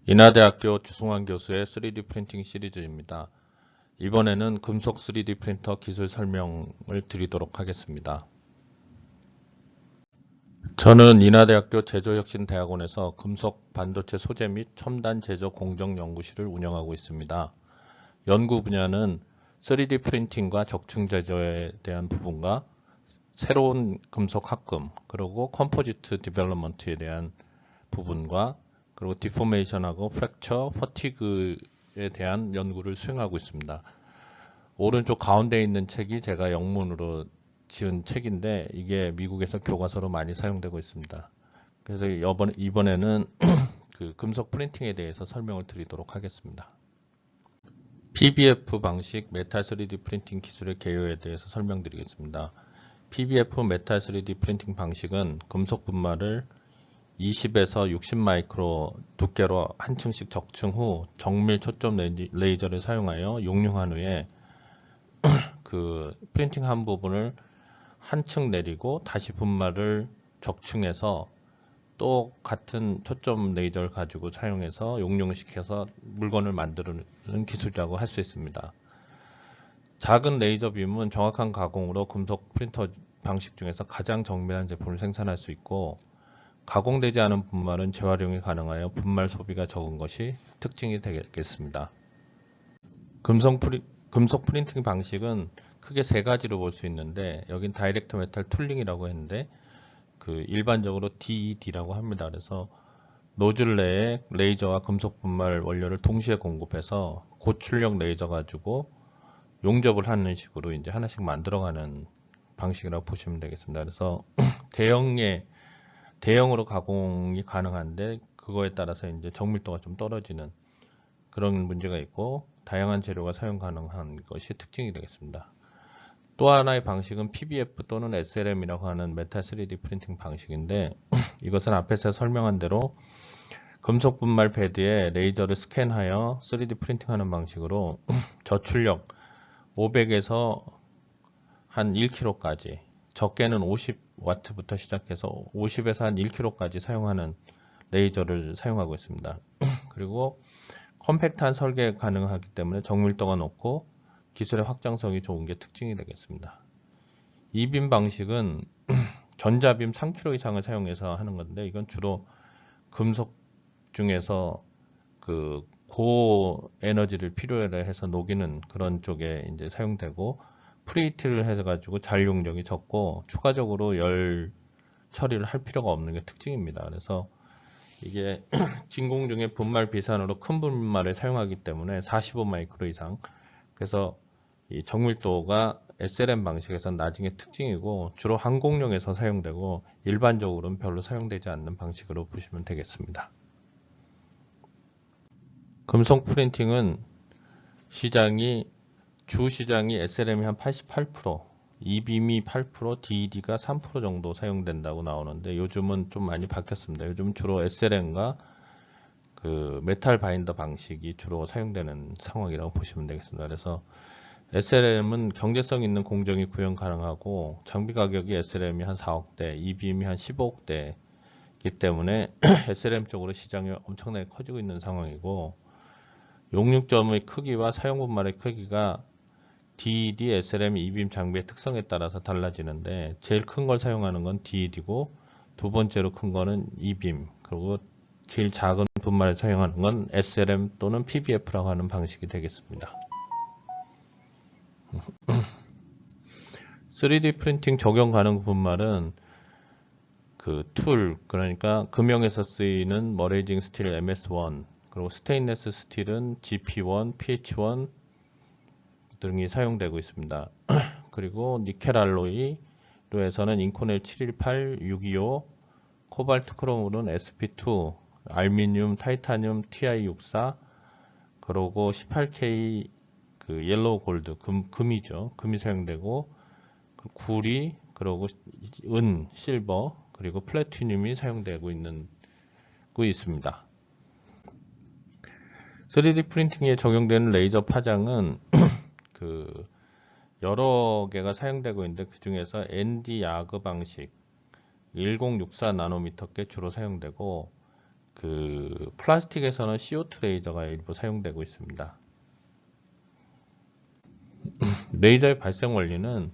인하대학교 주승환 교수의 3D 프린팅 시리즈입니다. 이번에는 금속 3D 프린터 기술 설명을 드리도록 하겠습니다. 저는 인하대학교 제조혁신대학원에서 금속 반도체 소재 및 첨단 제조 공정 연구실을 운영하고 있습니다. 연구 분야는 3D 프린팅과 적층 제조에 대한 부분과 새로운 금속 합금, 그리고 컴포지트 디벨롭먼트에 대한 부분과 그리고 디포메이션하고 프랙처, 퍼티그에 대한 연구를 수행하고 있습니다. 오른쪽 가운데 있는 책이 제가 영문으로 지은 책인데 이게 미국에서 교과서로 많이 사용되고 있습니다. 그래서 이번에는 그 금속 프린팅에 대해서 설명을 드리도록 하겠습니다. PBF 방식 메탈 3D 프린팅 기술의 개요에 대해서 설명드리겠습니다. PBF 메탈 3D 프린팅 방식은 금속 분말을 20에서 60 마이크로 두께로 한 층씩 적층 후 정밀 초점 레이저를 사용하여 용융한 후에 그 프린팅 한 부분을 한 층 내리고 다시 분말을 적층해서 또 같은 초점 레이저를 가지고 사용해서 용융시켜서 물건을 만드는 기술이라고 할 수 있습니다. 작은 레이저 빔은 정확한 가공으로 금속 프린터 방식 중에서 가장 정밀한 제품을 생산할 수 있고, 가공되지 않은 분말은 재활용이 가능하여 분말 소비가 적은 것이 특징이 되겠습니다. 금속 프린팅 방식은 크게 세 가지로 볼 수 있는데, 여긴 다이렉트 메탈 툴링이라고 했는데 그 일반적으로 DED라고 합니다. 그래서 노즐 내에 레이저와 금속 분말 원료를 동시에 공급해서 고출력 레이저 가지고 용접을 하는 식으로 이제 하나씩 만들어가는 방식이라고 보시면 되겠습니다. 그래서 대형으로 가공이 가능한데 그거에 따라서 이제 정밀도가 좀 떨어지는 그런 문제가 있고, 다양한 재료가 사용 가능한 것이 특징이 되겠습니다. 또 하나의 방식은 PBF 또는 SLM이라고 하는 메탈 3D 프린팅 방식인데, 이것은 앞에서 설명한 대로 금속 분말 패드에 레이저를 스캔하여 3D 프린팅하는 방식으로 저출력 500에서 한 1kg까지, 적게는 50W부터 시작해서 50에서 한 1kg까지 사용하는 레이저를 사용하고 있습니다. 그리고 컴팩트한 설계가 가능하기 때문에 정밀도가 높고 기술의 확장성이 좋은 게 특징이 되겠습니다. 이빔 방식은 전자빔 3kg 이상을 사용해서 하는 건데, 이건 주로 금속 중에서 그 고에너지를 필요로 해서 녹이는 그런 쪽에 이제 사용되고, 프리히트를 해서 가지고 잔용력이 적고 추가적으로 열 처리를 할 필요가 없는 게 특징입니다. 그래서 이게 진공 중에 분말 비산으로 큰 분말을 사용하기 때문에 45 마이크로 이상, 그래서 이 정밀도가 SLM 방식에서는 나중에 특징이고 주로 항공용에서 사용되고 일반적으로는 별로 사용되지 않는 방식으로 보시면 되겠습니다. 금속 프린팅은 주 시장이 SLM이 한 88%, 이빔이 8%, DED가 3% 정도 사용된다고 나오는데, 요즘은 좀 많이 바뀌었습니다. 요즘 주로 SLM과 그 메탈 바인더 방식이 주로 사용되는 상황이라고 보시면 되겠습니다. 그래서 SLM은 경제성 있는 공정이 구현 가능하고, 장비 가격이 SLM이 한 4억대, 이빔이 한 15억대이기 때문에 SLM 쪽으로 시장이 엄청나게 커지고 있는 상황이고, 용융점의 크기와 사용 분말의 크기가 DED, SLM, 이빔 장비의 특성에 따라서 달라지는데, 제일 큰 걸 사용하는 건 DED고 두 번째로 큰 거는 이빔, 그리고 제일 작은 분말을 사용하는 건 SLM 또는 PBF라고 하는 방식이 되겠습니다. 3D 프린팅 적용 가능 분말은 그 툴, 그러니까 금형에서 쓰이는 머레이징 스틸 MS1, 그리고 스테인레스 스틸은 GP1, PH1 등이 사용되고 있습니다. 그리고 니켈 알로이로에서는 인코넬 718, 625, 코발트 크롬으로는 SP2, 알루미늄, 타이타늄, TI64, 그리고 18K 그 옐로우 골드, 금이죠. 금이 사용되고, 구리, 그리고 은, 실버, 그리고 플래티늄이 사용되고 있습니다. 3D 프린팅에 적용되는 레이저 파장은 그 여러 개가 사용되고 있는데, 그 중에서 ND 야그 방식 1064 나노미터께 주로 사용되고, 그 플라스틱에서는 CO2 레이저가 일부 사용되고 있습니다. 레이저의 발생 원리는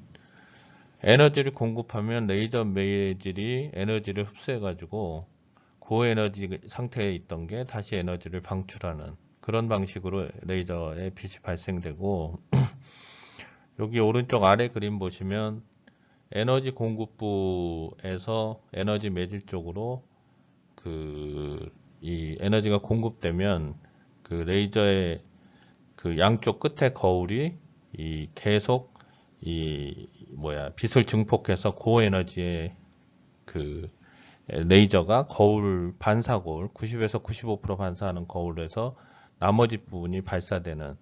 에너지를 공급하면 레이저 매질이 에너지를 흡수해가지고 고에너지 상태에 있던 게 다시 에너지를 방출하는 그런 방식으로 레이저의 빛이 발생되고 여기 오른쪽 아래 그림 보시면 에너지 공급부에서 에너지 매질 쪽으로 이 에너지가 공급되면 그 레이저의 그 양쪽 끝에 거울이 계속 빛을 증폭해서 고에너지의 그 레이저가 거울 반사 거울 90에서 95% 반사하는 거울에서 나머지 부분이 발사되는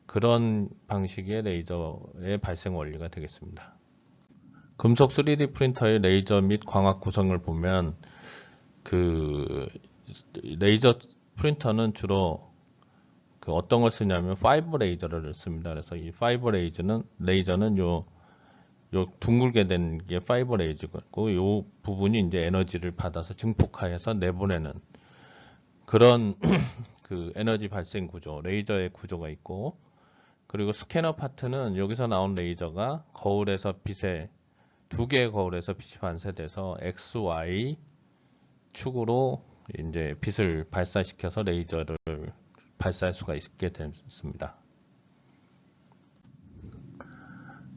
그런 방식의 레이저의 발생 원리가 되겠습니다. 금속 3D 프린터의 레이저 및 광학 구성을 보면 그 레이저 프린터는 주로 그 어떤 걸 쓰냐면 파이버 레이저를 씁니다. 그래서 이 파이버 레이저는 요 둥글게 된 게 파이버 레이저고 요 부분이 이제 에너지를 받아서 증폭하여서 내보내는 그런 그 에너지 발생 구조, 레이저의 구조가 있고 그리고 스캐너 파트는 여기서 나온 레이저가 거울에서 두 개의 거울에서 빛이 반사돼서 X, Y 축으로 이제 빛을 발사시켜서 레이저를 발사할 수가 있게 됐습니다.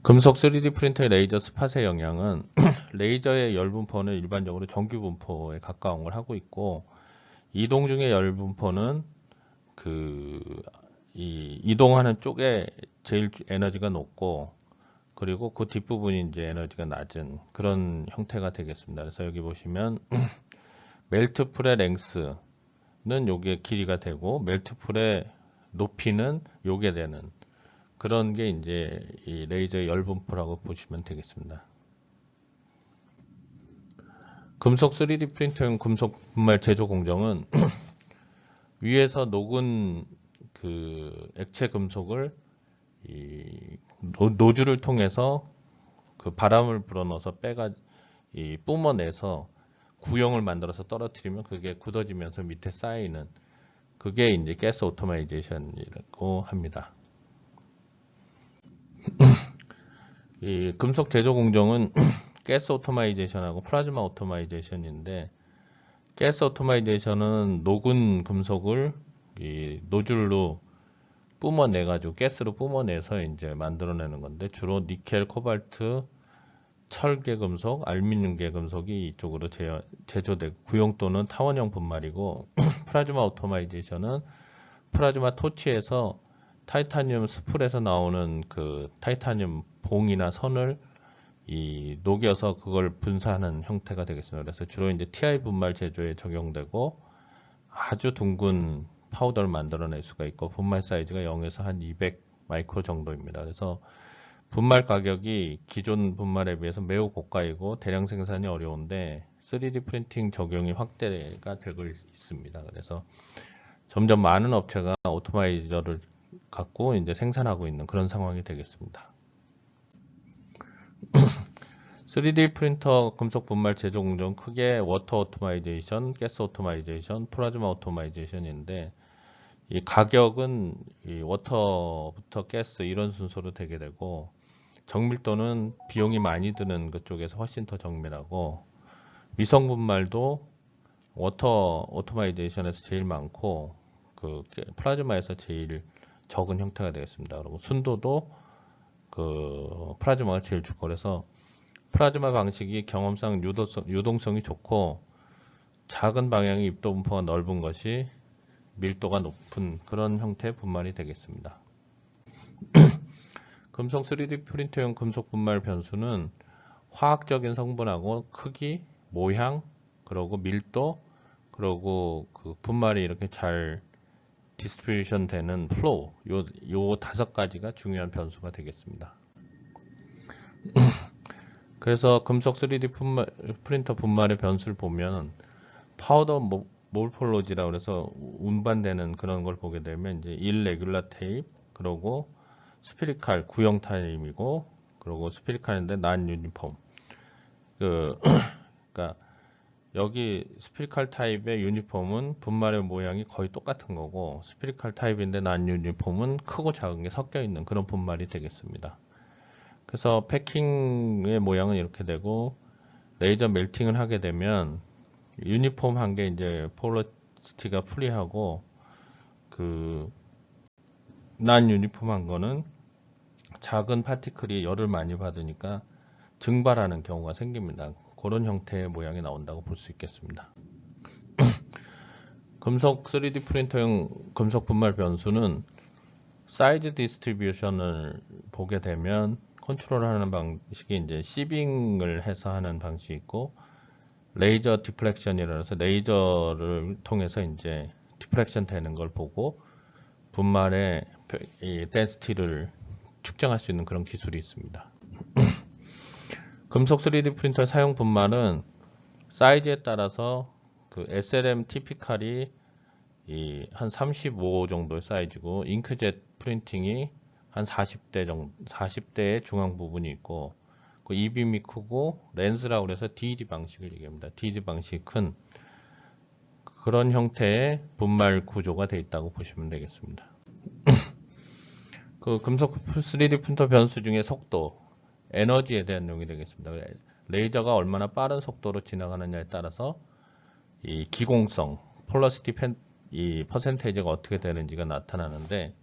금속 3D 프린터의 레이저 스팟의 영향은 레이저의 열 분포는 일반적으로 정규 분포에 가까운 걸 하고 있고 이동 중의 열 분포는 이동하는 쪽에 제일 에너지가 높고 그리고 그 뒷부분이 이제 에너지가 낮은 그런 형태가 되겠습니다. 그래서 여기 보시면 멜트풀의 랭스는 요게 길이가 되고 멜트풀의 높이는 요게 되는 그런 게 이제 이 레이저의 열 분포라고 보시면 되겠습니다. 금속 3D 프린터용 금속 분말 제조 공정은 위에서 녹은 그 액체 금속을 노즐을 통해서 그 바람을 불어넣어서 뿜어내서 구형을 만들어서 떨어뜨리면 그게 굳어지면서 밑에 쌓이는 그게 이제 가스 오토마이제이션이라고 합니다. 이 금속 제조 공정은 가스 오토마이제이션하고 플라즈마 오토마이제이션인데 가스 오토마이제이션은 녹은 금속을 이 노즐로 뿜어내가지고 가스로 뿜어내서 이제 만들어내는 건데 주로 니켈, 코발트, 철계 금속, 알루미늄계 금속이 이쪽으로 제조되고 구형 또는 타원형 분말이고 플라즈마 오토마이제이션은 플라즈마 토치에서 타이타늄 스풀에서 나오는 그 타이타늄 봉이나 선을 녹여서 그걸 분사하는 형태가 되겠습니다. 그래서 주로 이제 TI 분말 제조에 적용되고 아주 둥근 파우더를 만들어낼 수가 있고 분말 사이즈가 0에서 한 200 마이크로 정도입니다. 그래서 분말 가격이 기존 분말에 비해서 매우 고가이고 대량 생산이 어려운데 3D 프린팅 적용이 확대가 되고 있습니다. 그래서 점점 많은 업체가 오토마이저를 갖고 이제 생산하고 있는 그런 상황이 되겠습니다. 3D 프린터 금속 분말 제조 공정 크게 워터 오토마이제이션, 가스 오토마이제이션, 플라즈마 오토마이제이션인데 이 가격은 이 워터부터 가스 이런 순서로 되게 되고 정밀도는 비용이 많이 드는 그쪽에서 훨씬 더 정밀하고 위성 분말도 워터 오토마이제이션에서 제일 많고 그 플라즈마에서 제일 적은 형태가 되겠습니다. 그리고 순도도 그 플라즈마가 제일 좋고 그래서 플라즈마 방식이 경험상 유동성이 좋고 작은 방향의 입도 분포가 넓은 것이 밀도가 높은 그런 형태의 분말이 되겠습니다. 금속 3D 프린터용 금속 분말 변수는 화학적인 성분하고 크기, 모양, 그리고 밀도, 그리고 그 분말이 이렇게 잘 디스트리뷰션 되는 플로우, 요 5가지가 중요한 변수가 되겠습니다. 그래서 금속 3D 프린터 분말의 변수를 보면 파우더 몰폴로지라고 해서 운반되는 그런 걸 보게 되면 이제 일레귤라 테이프, 그리고 스피리칼 구형 타임이고, 그리고 스피리칼인데 난 유니폼. 그러니까 여기 스피리칼 타입의 유니폼은 분말의 모양이 거의 똑같은 거고, 스피리칼 타입인데 난 유니폼은 크고 작은 게 섞여 있는 그런 분말이 되겠습니다. 그래서 패킹의 모양은 이렇게 되고, 레이저 멜팅을 하게 되면 유니폼 한 게 이제 폴러시티가 프리하고, 난 유니폼 한 거는 작은 파티클이 열을 많이 받으니까 증발하는 경우가 생깁니다. 그런 형태의 모양이 나온다고 볼 수 있겠습니다. 금속 3D 프린터용 금속 분말 변수는 사이즈 디스트리뷰션을 보게 되면 컨트롤하는 방식이 이제 시빙을 해서 하는 방식이 있고, 레이저 디플렉션이라 해서 레이저를 통해서 이제 디플렉션 되는 걸 보고 분말의 이 덴시티를 측정할 수 있는 그런 기술이 있습니다. 금속 3D 프린터 사용 분말은 사이즈에 따라서 그 SLM 티피칼이 한 35 정도의 사이즈고, 잉크젯 프린팅이 한 40대 정도, 40대의 중앙 부분이 있고, 그 이빔이 크고 렌즈라고 해서 DD 방식을 얘기합니다. DD 방식이 큰 그런 형태의 분말 구조가 되어 있다고 보시면 되겠습니다. 그 금속 3D 프린터 변수 중에 속도, 에너지에 대한 내용이 되겠습니다. 레이저가 얼마나 빠른 속도로 지나가느냐에 따라서 이 기공성, 폴러시티 이 퍼센테이지가 어떻게 되는지가 나타나는데,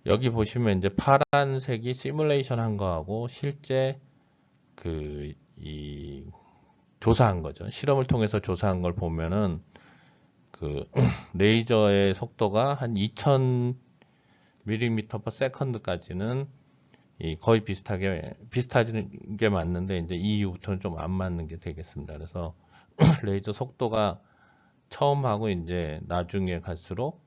여기 보시면 이제 파란색이 시뮬레이션 한 거하고 실제 이 조사한 거죠. 실험을 통해서 조사한 걸 보면은 레이저의 속도가 한 2000mm/s까지는 거의 비슷하게 게 맞는데, 이제 이 이후부터는 좀 안 맞는 게 되겠습니다. 그래서 레이저 속도가 처음 하고 이제 나중에 갈수록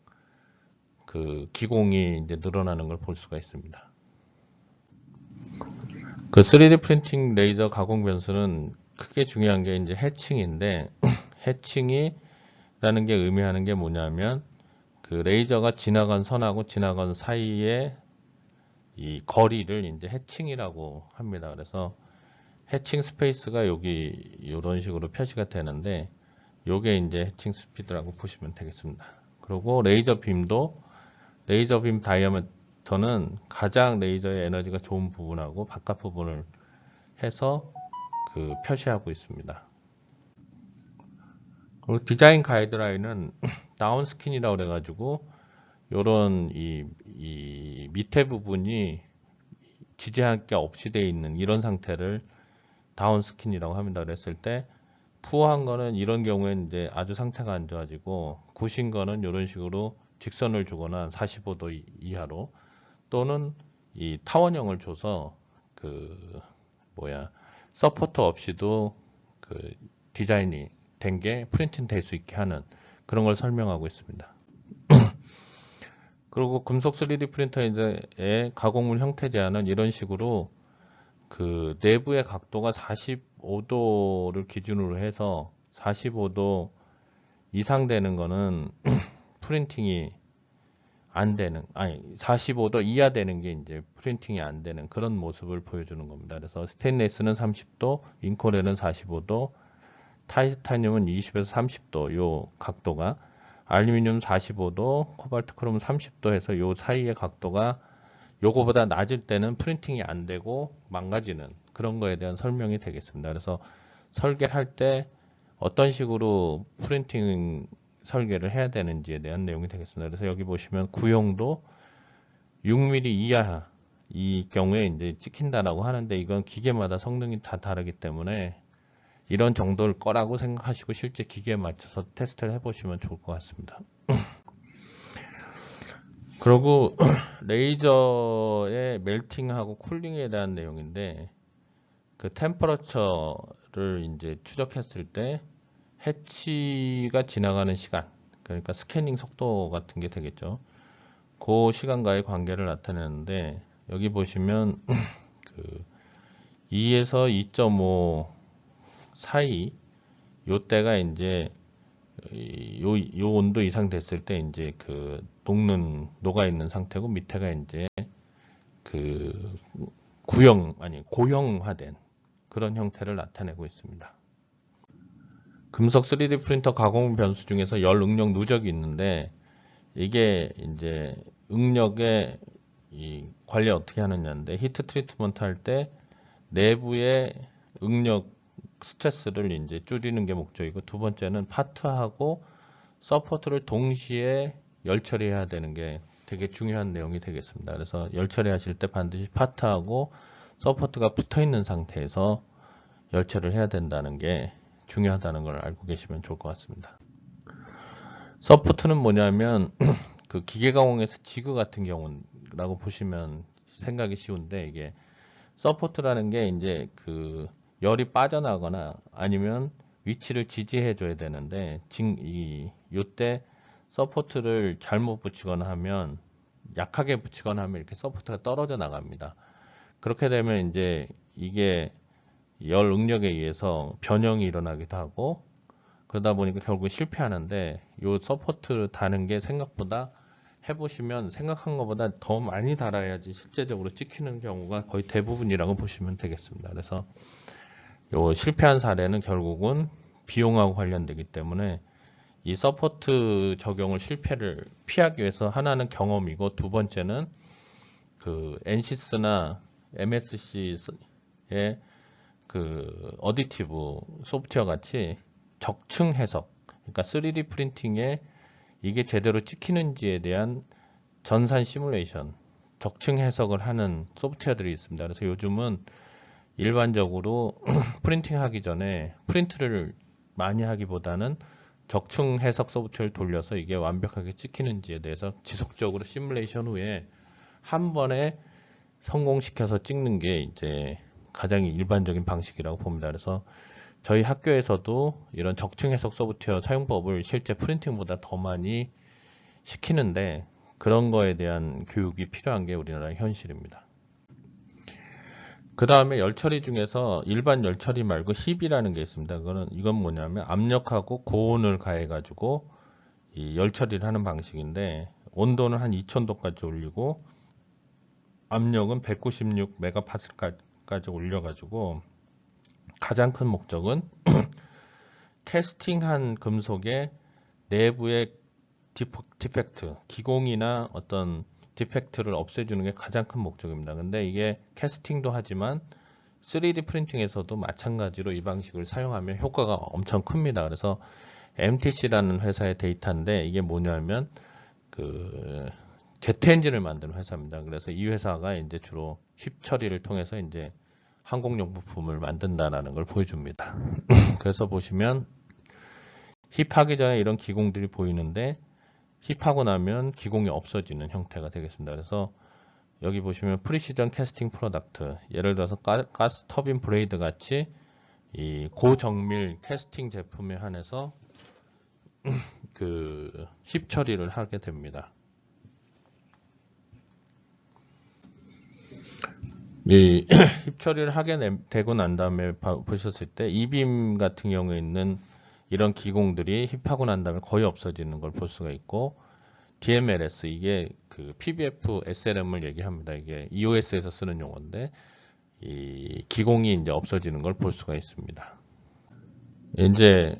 그 기공이 이제 늘어나는 걸 볼 수가 있습니다. 그 3D 프린팅 레이저 가공 변수는 크게 중요한 게 이제 해칭인데, 해칭이라는 게 의미하는 게 뭐냐면 그 레이저가 지나간 선하고 지나간 사이에 이 거리를 이제 해칭이라고 합니다. 그래서 해칭 스페이스가 여기 이런 식으로 표시가 되는데, 요게 이제 해칭 스피드라고 보시면 되겠습니다. 그리고 레이저 빔 다이아미터는 가장 레이저의 에너지가 좋은 부분하고 바깥 부분을 해서 표시하고 있습니다. 그리고 디자인 가이드라인은 다운스킨이라고 그래가지고 요런 이 밑에 부분이 지지할 게 없이 되어 있는 이런 상태를 다운스킨이라고 합니다. 그랬을 때 푸어한 거는 이런 경우에는 이제 아주 상태가 안 좋아지고, 굿인 거는 이런 식으로 직선을 주거나 45도 이하로, 또는 이 타원형을 줘서 서포터 없이도 디자인이 된 게 프린팅 될 수 있게 하는 그런 걸 설명하고 있습니다. 그리고 금속 3D 프린터의 가공물 형태 제한은 이런 식으로 내부의 각도가 45도를 기준으로 해서 45도 이상 되는 거는 프린팅이 안 되는, 45도 이하 되는 게 이제 프린팅이 안 되는 그런 모습을 보여주는 겁니다. 그래서 스테인레스는 30도, 인콜에는 45도, 타이타늄은 20에서 30도 요 각도가, 알루미늄 45도, 코발트 크롬 30도 해서 요 사이의 각도가 요거보다 낮을 때는 프린팅이 안 되고 망가지는 그런 거에 대한 설명이 되겠습니다. 그래서 설계를 할 때 어떤 식으로 프린팅 설계를 해야 되는지에 대한 내용이 되겠습니다. 그래서 여기 보시면 구형도 6mm 이하 이 경우에 이제 찍힌다라고 하는데, 이건 기계마다 성능이 다 다르기 때문에 이런 정도일 거라고 생각하시고 실제 기계에 맞춰서 테스트를 해보시면 좋을 것 같습니다. 그리고 레이저의 멜팅하고 쿨링에 대한 내용인데, 그 템퍼러처를 이제 추적했을 때 해치가 지나가는 시간, 그러니까 스캐닝 속도 같은 게 되겠죠. 그 시간과의 관계를 나타내는데, 여기 보시면 2에서 2.5 사이 요때가 이제 요 온도 이상 됐을 때 이제 녹아 있는 상태고, 밑에가 이제 고형화된 그런 형태를 나타내고 있습니다. 금속 3D 프린터 가공 변수 중에서 열 응력 누적이 있는데 이게 이제 응력의 이 관리 어떻게 하느냐인데 히트 트리트먼트 할 때 내부의 응력 스트레스를 이제 줄이는 게 목적이고 두 번째는 파트하고 서포트를 동시에 열 처리해야 되는 게 되게 중요한 내용이 되겠습니다. 그래서 열 처리하실 때 반드시 파트하고 서포트가 붙어 있는 상태에서 열 처리를 해야 된다는 게 중요하다는 걸 알고 계시면 좋을 것 같습니다. 서포트는 뭐냐면 그 기계가공에서 지그 같은 경우라고 보시면 생각이 쉬운데 이게 서포트라는 게 이제 그 열이 빠져나거나 아니면 위치를 지지해 줘야 되는데 요때 서포트를 잘못 붙이거나 하면 약하게 붙이거나 하면 이렇게 서포트가 떨어져 나갑니다. 그렇게 되면 이제 이게 열 응력에 의해서 변형이 일어나기도 하고 그러다 보니까 결국 실패하는데 요 서포트 다는 게 생각보다 해보시면 생각한 것보다 더 많이 달아야지 실제적으로 찍히는 경우가 거의 대부분이라고 보시면 되겠습니다. 그래서 요 실패한 사례는 결국은 비용하고 관련되기 때문에 이 서포트 적용을 실패를 피하기 위해서 하나는 경험이고 두 번째는 그 엔시스나 MSC의 그 어디티브 소프트웨어 같이 적층 해석, 그러니까 3D 프린팅에 이게 제대로 찍히는지에 대한 전산 시뮬레이션, 적층 해석을 하는 소프트웨어들이 있습니다. 그래서 요즘은 일반적으로 프린팅 하기 전에 프린트를 많이 하기보다는 적층 해석 소프트웨어를 돌려서 이게 완벽하게 찍히는지에 대해서 지속적으로 시뮬레이션 후에 한 번에 성공시켜서 찍는 게 이제 가장 일반적인 방식이라고 봅니다. 그래서 저희 학교에서도 이런 적층 해석 소프트웨어 사용법을 실제 프린팅보다 더 많이 시키는데 그런 거에 대한 교육이 필요한 게 우리나라의 현실입니다. 그 다음에 열처리 중에서 일반 열처리 말고 힙이라는 게 있습니다. 이건 뭐냐면 압력하고 고온을 가해가지고 이 열처리를 하는 방식인데 온도는 한 2000도까지 올리고 압력은 196 메가파스칼까지 올려가지고 가장 큰 목적은 캐스팅한 금속의 내부의 디펙트, 기공이나 어떤 디펙트를 없애주는 게 가장 큰 목적입니다. 근데 이게 캐스팅도 하지만 3D 프린팅에서도 마찬가지로 이 방식을 사용하면 효과가 엄청 큽니다. 그래서 MTC라는 회사의 데이터인데 이게 뭐냐면 그 제트 엔진을 만드는 회사입니다. 그래서 이 회사가 이제 주로 힙 처리를 통해서 이제 항공용 부품을 만든다라는 걸 보여줍니다. 그래서 보시면 힙하기 전에 이런 기공들이 보이는데 힙하고 나면 기공이 없어지는 형태가 되겠습니다. 그래서 여기 보시면 프리시전 캐스팅 프로덕트, 예를 들어서 가스 터빈 브레이드 같이 이 고정밀 캐스팅 제품에 한해서 그 힙 처리를 하게 됩니다. 이 힙 처리를 하게 되고 난 다음에 보셨을 때 이빔 같은 경우에 있는 이런 기공들이 힙하고 난 다음에 거의 없어지는 걸 볼 수가 있고 DMLS 이게 그 PBF SLM을 얘기합니다. 이게 EOS에서 쓰는 용어인데 이 기공이 이제 없어지는 걸 볼 수가 있습니다. 이제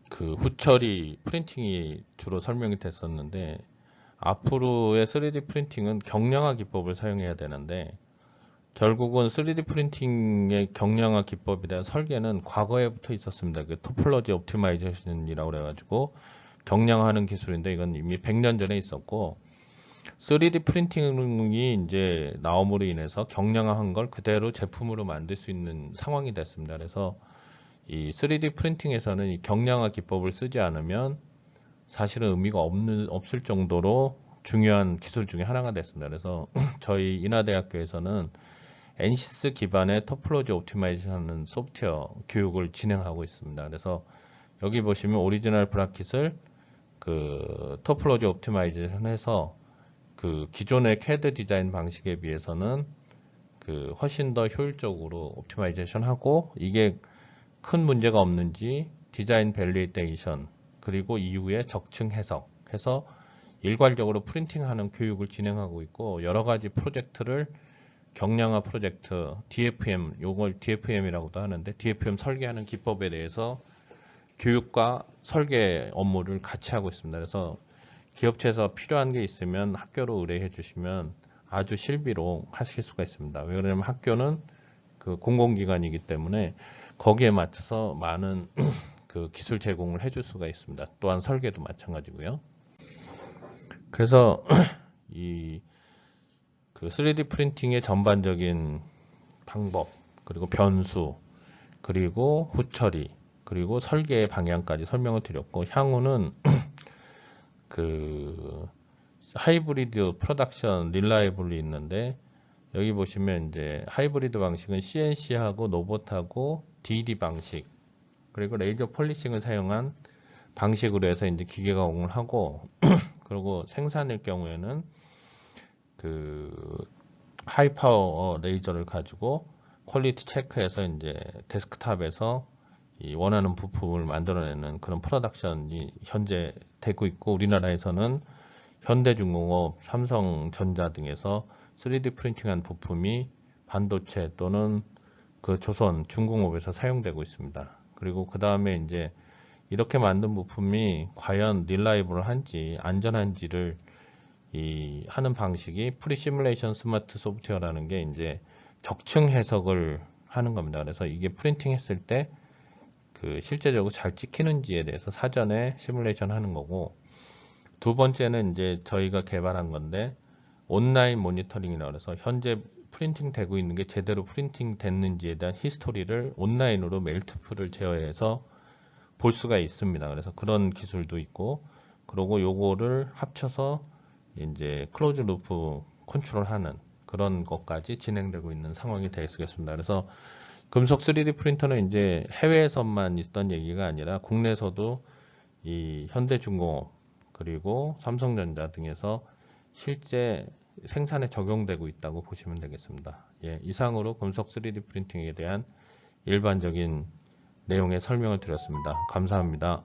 그 후처리 프린팅이 주로 설명이 됐었는데 앞으로의 3D 프린팅은 경량화 기법을 사용해야 되는데 결국은 3D 프린팅의 경량화 기법에 대한 설계는 과거에부터 있었습니다. 그 토폴로지 옵티마이제이션이라고 그래가지고 경량화하는 기술인데 이건 이미 100년 전에 있었고 3D 프린팅이 이제 나옴으로 인해서 경량화한 걸 그대로 제품으로 만들 수 있는 상황이 됐습니다. 그래서 이 3D 프린팅에서는 이 경량화 기법을 쓰지 않으면 사실은 의미가 없을 정도로 중요한 기술 중에 하나가 됐습니다. 그래서 저희 인하대학교에서는 엔시스 기반의 토폴로지 옵티마이제이션 하는 소프트웨어 교육을 진행하고 있습니다. 그래서 여기 보시면 오리지널 브라킷을 그 토폴로지 옵티마이제이션 해서 그 기존의 CAD 디자인 방식에 비해서는 그 훨씬 더 효율적으로 옵티마이제이션 하고 이게 큰 문제가 없는지 디자인 밸리데이션 그리고 이후에 적층 해석해서 일괄적으로 프린팅하는 교육을 진행하고 있고 여러 가지 프로젝트를 경량화 프로젝트 DFM 요걸 DFM이라고도 하는데 DFM 설계하는 기법에 대해서 교육과 설계 업무를 같이 하고 있습니다. 그래서 기업체에서 필요한 게 있으면 학교로 의뢰해 주시면 아주 실비로 하실 수가 있습니다. 왜 그러냐면 학교는 그 공공기관이기 때문에 거기에 맞춰서 많은 그 기술 제공을 해줄 수가 있습니다. 또한 설계도 마찬가지고요. 그래서 이 그 3D 프린팅의 전반적인 방법, 그리고 변수, 그리고 후처리, 그리고 설계의 방향까지 설명을 드렸고, 향후는 그 하이브리드 프로덕션 릴라이블이 있는데, 여기 보시면 이제 하이브리드 방식은 CNC하고 로봇하고 DD 방식, 그리고 레이저 폴리싱을 사용한 방식으로 해서 이제 기계 가공을 하고, 그리고 생산일 경우에는 그 하이파워 레이저를 가지고 퀄리티 체크해서 이제 데스크탑에서 이 원하는 부품을 만들어내는 그런 프로덕션이 현재 되고 있고, 우리나라에서는 현대중공업, 삼성전자 등에서 3D 프린팅한 부품이 반도체 또는 그 조선, 중공업에서 사용되고 있습니다. 그리고 그 다음에 이제 이렇게 만든 부품이 과연 릴라이블한지 안전한지를 이 하는 방식이 프리 시뮬레이션 스마트 소프트웨어라는 게 이제 적층 해석을 하는 겁니다. 그래서 이게 프린팅 했을 때 그 실제적으로 잘 찍히는지에 대해서 사전에 시뮬레이션 하는 거고, 두 번째는 이제 저희가 개발한 건데 온라인 모니터링이라고 해서 현재 프린팅 되고 있는 게 제대로 프린팅 됐는지에 대한 히스토리를 온라인으로 멜트풀을 제어해서 볼 수가 있습니다. 그래서 그런 기술도 있고, 그리고 요거를 합쳐서 이제 클로즈 루프 컨트롤하는 그런 것까지 진행되고 있는 상황이 되겠습니다. 그래서 금속 3D 프린터는 이제 해외에서만 있던 얘기가 아니라 국내에서도 이 현대중공업 그리고 삼성전자 등에서 실제 생산에 적용되고 있다고 보시면 되겠습니다. 예, 이상으로 금속 3D 프린팅에 대한 일반적인 내용의 설명을 드렸습니다. 감사합니다.